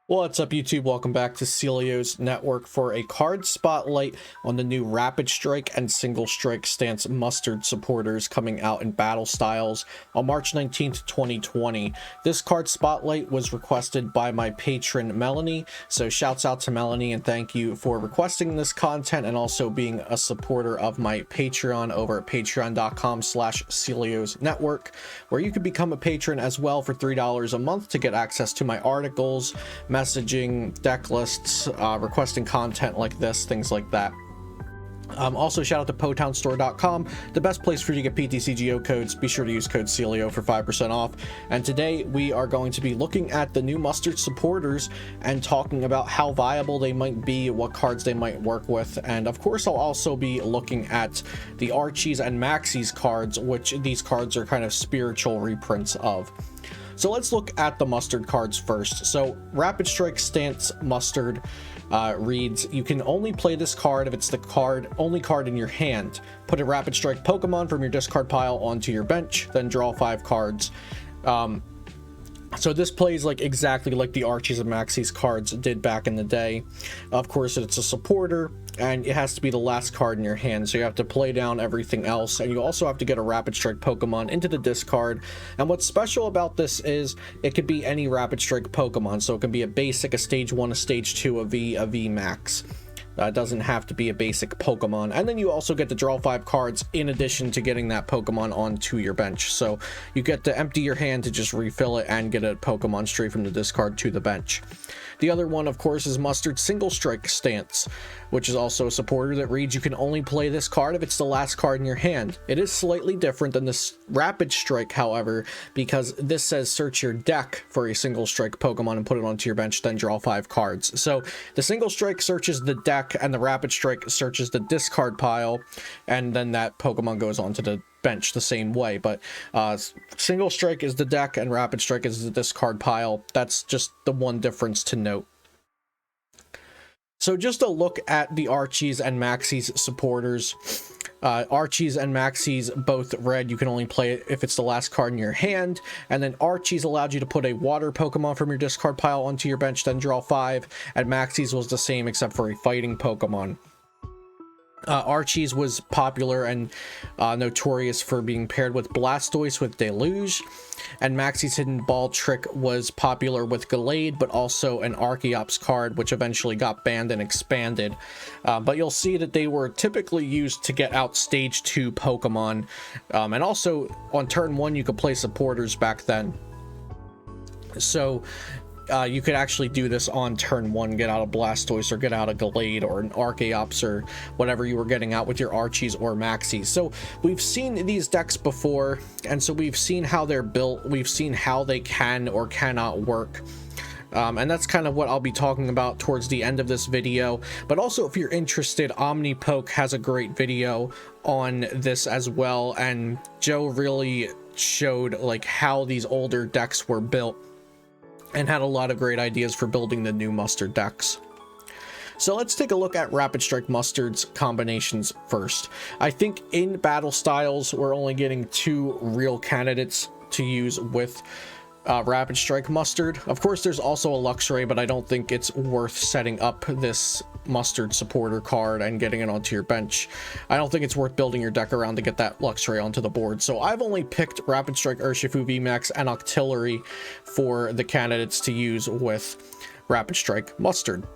What's up, YouTube? Welcome back to Celio's Network for a card spotlight on the new Rapid Strike and Single Strike stance Mustard supporters coming out in battle styles on March 19th, 2020. This card spotlight was requested by my patron Melanie, so shouts out to Melanie and thank you for requesting this content and also being a supporter of my Patreon over at patreon.com/Celio's Network, where you can become a patron as well for $3 a month to get access to my articles, messaging, deck lists, requesting content like this, things like that. Also, shout out to potownstore.com, the best place for you to get PTCGO codes. Be sure to use code CELIO for 5% off. And today we are going to be looking at the new Mustard supporters and talking about how viable they might be, what cards they might work with. And of course, I'll also be looking at the Archies and Maxies cards, which these cards are kind of spiritual reprints of. So let's look at the Mustard cards first. So Rapid Strike Stance Mustard reads, you can only play this card if it's the only card in your hand. Put a Rapid Strike Pokemon from your discard pile onto your bench, then draw 5 cards. So this plays like exactly like the Archies and Maxies cards did back in the day. Of course, it's a supporter, and it has to be the last card in your hand, so you have to play down everything else, and you also have to get a Rapid Strike Pokemon into the discard. And what's special about this is it could be any Rapid Strike Pokemon, so it can be a basic, a stage 1, a stage 2, a V Max. It doesn't have to be a basic Pokemon. And then you also get to draw 5 cards in addition to getting that Pokemon onto your bench. So you get to empty your hand to just refill it and get a Pokemon straight from the discard to the bench. The other one, of course, is Mustard Single Strike Stance, which is also a supporter that reads, you can only play this card if it's the last card in your hand. It is slightly different than this Rapid Strike, however, because this says search your deck for a Single Strike Pokemon and put it onto your bench, then draw 5 cards. So the Single Strike searches the deck and the Rapid Strike searches the discard pile, and then that Pokemon goes onto the bench the same way. But Single Strike is the deck and Rapid Strike is the discard pile. That's just the one difference to note. So just a look at the Archies and Maxies supporters. Archies and Maxies both read you can only play it if it's the last card in your hand, and then Archies allowed you to put a water Pokemon from your discard pile onto your bench, then draw 5, and Maxies was the same except for a fighting Pokemon. Archies was popular and notorious for being paired with Blastoise with Deluge, and Maxie's Hidden Ball Trick was popular with Gallade, but also an Archeops card, which eventually got banned and expanded. But you'll see that they were typically used to get out Stage 2 Pokemon, and also on turn 1 you could play supporters back then. So you could actually do this on turn 1, get out a Blastoise or get out a Gallade or an Archeops or whatever you were getting out with your Archies or Maxies. So we've seen these decks before, and so we've seen how they're built, we've seen how they can or cannot work. And that's kind of what I'll be talking about towards the end of this video. But also, if you're interested, OmniPoke has a great video on this as well, and Joe really showed like how these older decks were built and had a lot of great ideas for building the new Mustard decks. So let's take a look at Rapid Strike Mustard's combinations first. I think in battle styles, we're only getting 2 real candidates to use with Rapid Strike Mustard. Of course, there's also a Luxray, but I don't think it's worth setting up this Mustard supporter card and getting it onto your bench. I don't think it's worth building your deck around to get that Luxray onto the board. So I've only picked Rapid Strike Urshifu VMAX and Octillery for the candidates to use with Rapid Strike Mustard.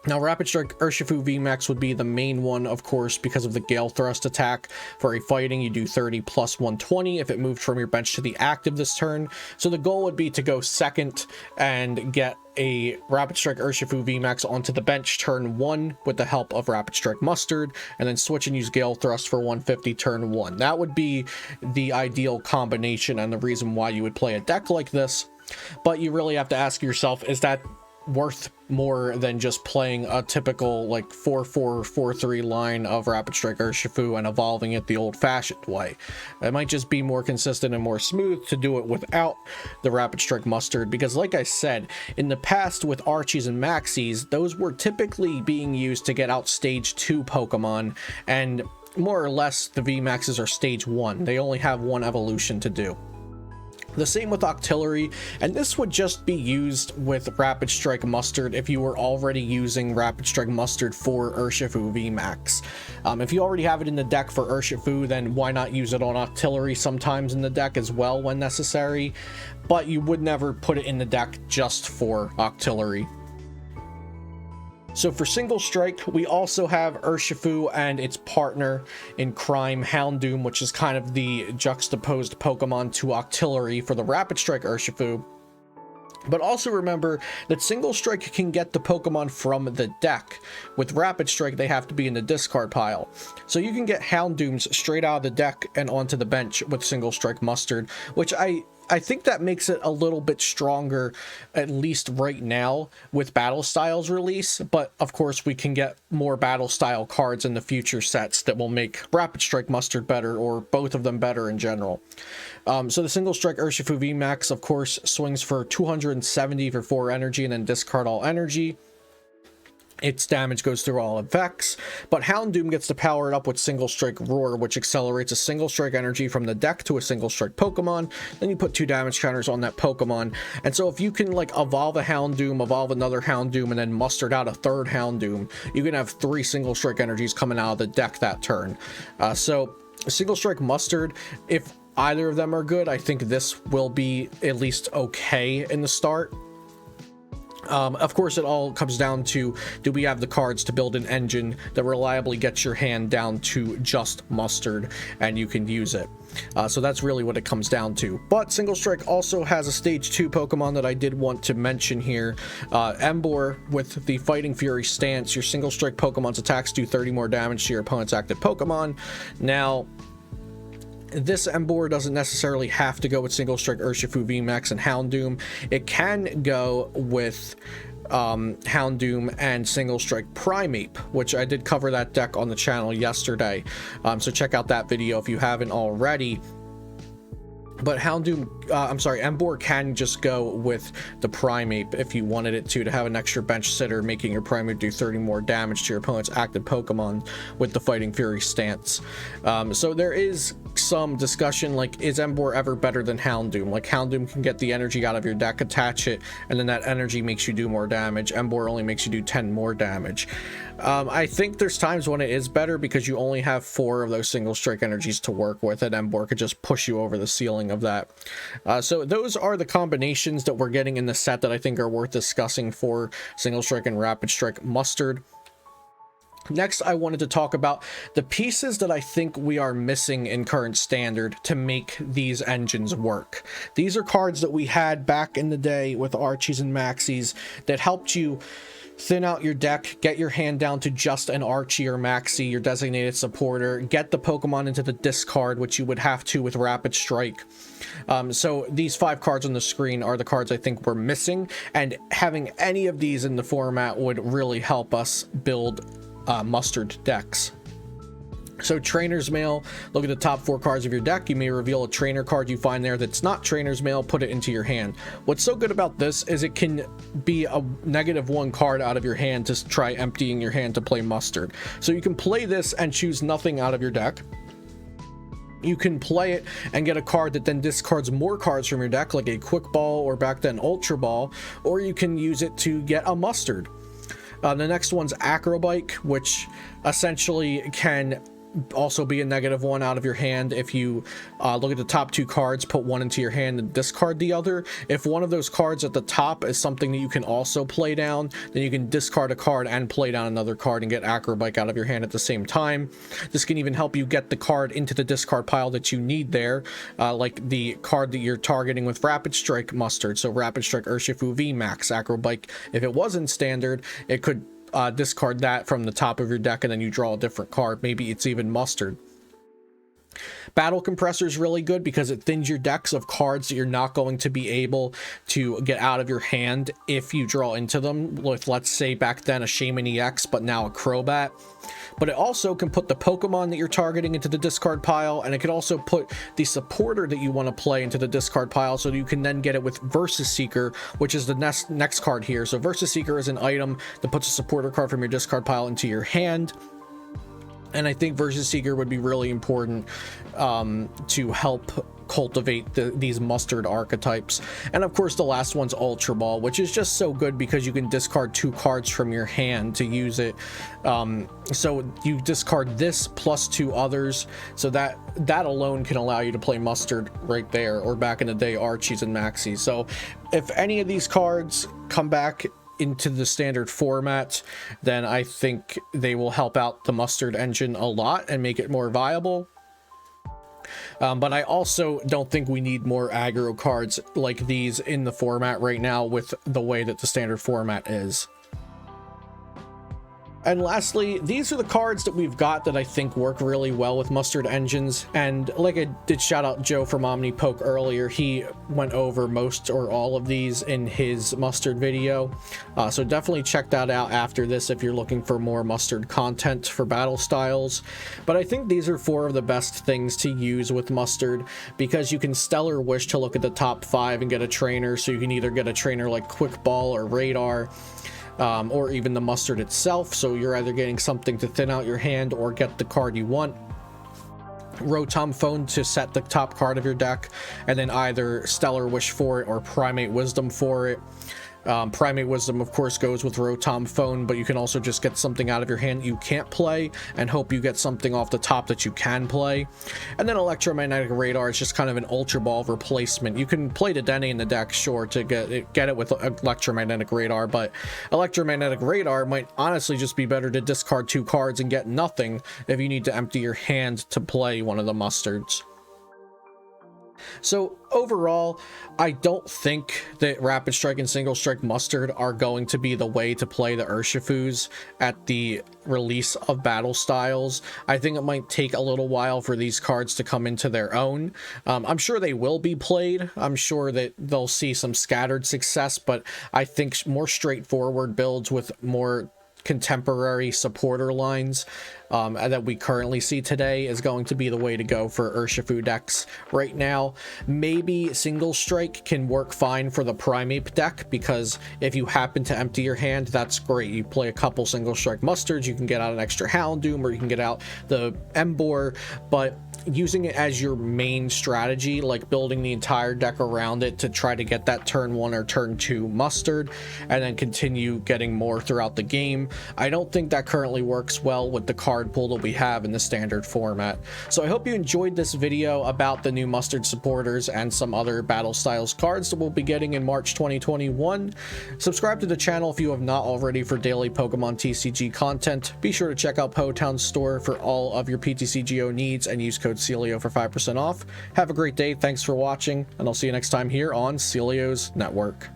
Now, Rapid Strike Urshifu VMAX would be the main one, of course, because of the Gale Thrust attack. For a fighting, you do 30 plus 120 if it moved from your bench to the active this turn. So the goal would be to go second and get a Rapid Strike Urshifu VMAX onto the bench turn 1 with the help of Rapid Strike Mustard, and then switch and use Gale Thrust for 150 turn 1. That would be the ideal combination and the reason why you would play a deck like this. But you really have to ask yourself, is that worth more than just playing a typical like 4-4, 4-3 line of Rapid Strike Urshifu and evolving it the old-fashioned way? It might just be more consistent and more smooth to do it without the Rapid Strike Mustard, because like I said, in the past with Archies and Maxies, those were typically being used to get out Stage 2 Pokemon, and more or less the VMAXs are Stage 1. They only have one evolution to do. The same with Octillery, and this would just be used with Rapid Strike Mustard if you were already using Rapid Strike Mustard for Urshifu VMAX. If you already have it in the deck for Urshifu, then why not use it on Octillery sometimes in the deck as well when necessary, but you would never put it in the deck just for Octillery. So for Single Strike, we also have Urshifu and its partner in crime, Houndoom, which is kind of the juxtaposed Pokemon to Octillery for the Rapid Strike Urshifu. But also remember that Single Strike can get the Pokemon from the deck. With Rapid Strike, they have to be in the discard pile. So you can get Houndooms straight out of the deck and onto the bench with Single Strike Mustard, which I think that makes it a little bit stronger, at least right now, with Battle Styles release. But of course, we can get more Battle Style cards in the future sets that will make Rapid Strike Mustard better, or both of them better in general. So the Single Strike Urshifu VMAX, of course, swings for 270 for 4 energy and then discard all energy. Its damage goes through all effects, but Houndoom gets to power it up with Single Strike Roar, which accelerates a Single Strike energy from the deck to a Single Strike Pokemon. Then you put 2 damage counters on that Pokemon, and so if you can like evolve a Houndoom, evolve another Houndoom, and then mustard out a third Houndoom, you can have 3 Single Strike energies coming out of the deck that turn. So Single Strike Mustard, if either of them are good, I think this will be at least okay in the start. Of course, it all comes down to, do we have the cards to build an engine that reliably gets your hand down to just Mustard and you can use it. So that's really what it comes down to. But Single Strike also has a stage 2 Pokemon that I did want to mention here. Emboar with the Fighting Fury stance. Your Single Strike Pokemon's attacks do 30 more damage to your opponent's active Pokemon. Now, this Emboar doesn't necessarily have to go with Single Strike Urshifu VMAX and Houndoom. It can go with Houndoom and Single Strike Primeape, which I did cover that deck on the channel yesterday. So check out that video if you haven't already. But Emboar can just go with the Primeape if you wanted it to have an extra bench sitter, making your Primeape do 30 more damage to your opponent's active Pokemon with the Fighting Fury stance. So there is some discussion, like, is Emboar ever better than Houndoom? Like, Houndoom can get the energy out of your deck, attach it, and then that energy makes you do more damage. Emboar only makes you do 10 more damage. I think there's times when it is better because you only have 4 of those Single Strike energies to work with, and Emboar could just push you over the ceiling of that. So those are the combinations that we're getting in the set that I think are worth discussing for Single Strike and Rapid Strike Mustard. Next, I wanted to talk about the pieces that I think we are missing in current standard to make these engines work. These are cards that we had back in the day with Archies and Maxies that helped you thin out your deck, get your hand down to just an Archie or Maxie, your designated supporter, get the Pokemon into the discard, which you would have to with Rapid Strike. So these 5 cards on the screen are the cards I think we're missing, and having any of these in the format would really help us build Mustard decks. So Trainer's Mail, look at the top 4 cards of your deck. You may reveal a trainer card you find there that's not Trainer's Mail, put it into your hand. What's so good about this is it can be a -1 card out of your hand to try emptying your hand to play Mustard. So you can play this and choose nothing out of your deck. You can play it and get a card that then discards more cards from your deck, like a Quick Ball or back then Ultra Ball, or you can use it to get a Mustard. The next one's Acrobike, which essentially can also be a -1 out of your hand if you look at the top 2 cards, put 1 into your hand and discard the other. If one of those cards at the top is something that you can also play down, then you can discard a card and play down another card and get Acrobike out of your hand at the same time. This can even help you get the card into the discard pile that you need there, like the card that you're targeting with Rapid Strike Mustard. So Rapid Strike Urshifu VMAX, Acrobike, if it wasn't standard, it could discard that from the top of your deck and then you draw a different card. Maybe it's even Mustard. Battle Compressor is really good because it thins your decks of cards that you're not going to be able to get out of your hand if you draw into them, with, let's say, back then a Shaman EX, but now a Crobat. But it also can put the Pokemon that you're targeting into the discard pile, and it can also put the supporter that you want to play into the discard pile, so that you can then get it with Versus Seeker, which is the next card here. So Versus Seeker is an item that puts a supporter card from your discard pile into your hand. And I think Versus Seeker would be really important to help cultivate these mustard archetypes. And of course the last one's Ultra Ball, which is just so good because you can discard 2 cards from your hand to use it. So you discard this plus 2 others, so that alone can allow you to play mustard right there, or back in the day Archies and Maxies. So if any of these cards come back into the standard format, then I think they will help out the mustard engine a lot and make it more viable. But I also don't think we need more aggro cards like these in the format right now with the way that the standard format is. And lastly, these are the cards that we've got that I think work really well with mustard engines. And like I did shout out Joe from OmniPoke earlier, he went over most or all of these in his mustard video. So definitely check that out after this if you're looking for more mustard content for battle styles. But I think these are 4 of the best things to use with mustard, because you can Stellar Wish to look at the top 5 and get a trainer. So you can either get a trainer like Quick Ball or Radar, or even the mustard itself, so you're either getting something to thin out your hand or get the card you want. Rotom Phone to set the top card of your deck, and then either Stellar Wish for it or Primate Wisdom for it. Primate Wisdom, of course, goes with Rotom Phone, but you can also just get something out of your hand you can't play and hope you get something off the top that you can play. And then Electromagnetic Radar is just kind of an Ultra Ball replacement. You can play Dedenne in the deck, sure, to get it with Electromagnetic Radar, but Electromagnetic Radar might honestly just be better to discard 2 cards and get nothing if you need to empty your hand to play one of the mustards. So overall, I don't think that Rapid Strike and Single Strike Mustard are going to be the way to play the Urshifus at the release of battle styles. I think it might take a little while for these cards to come into their own. I'm sure they will be played. I'm sure that they'll see some scattered success, but I think more straightforward builds with more contemporary supporter lines that we currently see today is going to be the way to go for Urshifu decks right now. Maybe Single Strike can work fine for the Primeape deck, because if you happen to empty your hand, that's great. You play a couple Single Strike Mustards, you can get out an extra Houndoom, or you can get out the Emboar, but using it as your main strategy, like building the entire deck around it to try to get that turn 1 or turn 2 mustard and then continue getting more throughout the game, I don't think that currently works well with the card pool that we have in the standard format. So I hope you enjoyed this video about the new mustard supporters and some other battle styles cards that we'll be getting in March 2021. Subscribe to the channel if you have not already for daily Pokemon TCG content. Be sure to check out Potown's store for all of your PTCGO needs and use code Celio for 5% off. Have a great day, thanks for watching, and I'll see you next time here on Celio's Network.